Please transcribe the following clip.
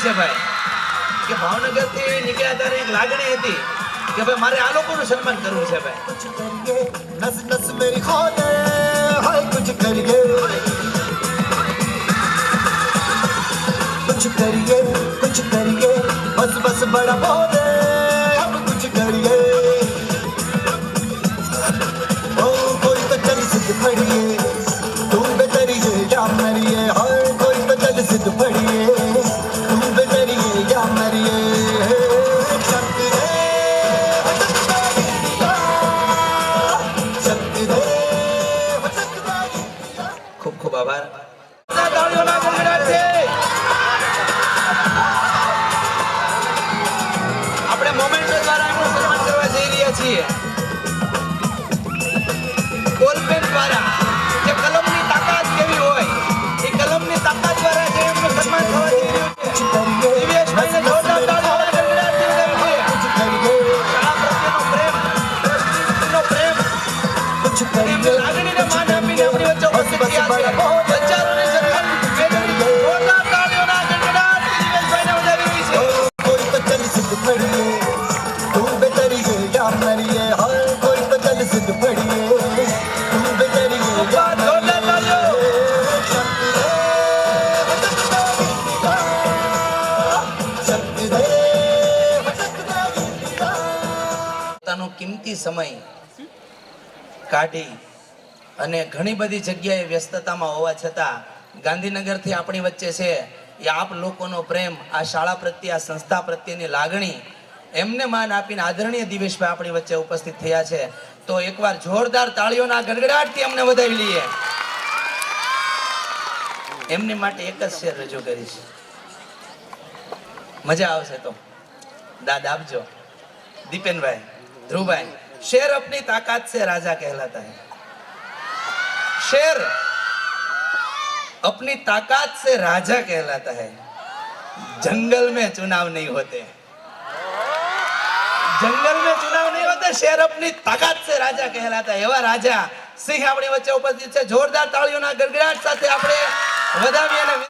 છે ભાઈ કે ભાવનગર થી નીકળ્યા ત્યારે એક લાગણી હતી કે ભાઈ મારે આ લોકોનું સન્માન કરવું છે ભાઈ. कुछ करिए नस नस मेरी खोले हाय कुछ करिए बस बस बड़ा बोले अब कुछ करिए ओ कोई तो चल सिद्ध फड़िए तुम बेतरिए या मरिए हाय कोई तो चल सिद्ध फड़िए तुम बेतरिए या मरिए ખૂબ ખૂબ આભાર. તાળીઓના ગણગડાટથી આપણે મોમેન્ટો દ્વારા એમનું સન્માન કરવા જઈ રહ્યા છીએ. બોલપેન દ્વારા જે કલમની તાકાત કેવી હોય એ કલમની તાકાત દ્વારા જે એમનું સન્માન થવા જઈ રહ્યું છે. દિવ્યેશભાઈને જોરદાર તાળીઓના ગણગડાટથી વધાવીએ. શાળા પ્રત્યેનો પ્રેમ, દ્રષ્ટિનો પ્રેમ અને એમની લાગણીને માન આપીને આપણી વચ્ચે ઉપસ્થિત થયા છે. હજારોની સંખ્યામાં જોરદાર તાળીઓના ગણગડાટ દિવ્યેશભાઈને વધાવી રહી છે. कोई तो चल सिद्ध फड़िए तुम बेतरिए या मरिए हाय कोई तो चल सिद्ध फड़िए तुम बेतरिए या જોરદાર તાળીઓ. પોતાનો કિંમતી સમય કાઢી અને ઘણી બધી જગ્યાએ વ્યસ્તતામાં હોવા છતાં ગાંધીનગરથી આપણી વચ્ચે છે એ આપ લોકોનો પ્રેમ, આ શાળા પ્રત્યે, આ સંસ્થા પ્રત્યેની લાગણી, એમને માન આપીને આદરણીય દિવેશભાઈ આપણી વચ્ચે ઉપસ્થિત થયા છે. તો એકવાર જોરદાર તાળીઓના ગડગડાટથી અમને વધાવી લઈએ. એમની માટે એક જ શેર રજૂ કરીશ, મજા આવશે તો દાદ આપજો. દીપેનભાઈ, ધ્રુવભાઈ, शेर अपनी ताकत से राजा कहलाता है. शेर अपनी ताकत से राजा कहलाता है. जंगल में चुनाव नहीं होते, जंगल में चुनाव नहीं होते, शेर अपनी ताकत से राजा कहलाता है. एवा राजा સિંહ આપણી વચ્ચે ઉપસ્થિત છે. જોરદાર તાળીઓના ગડગડાટ સાથે આપણે વધાવીએ.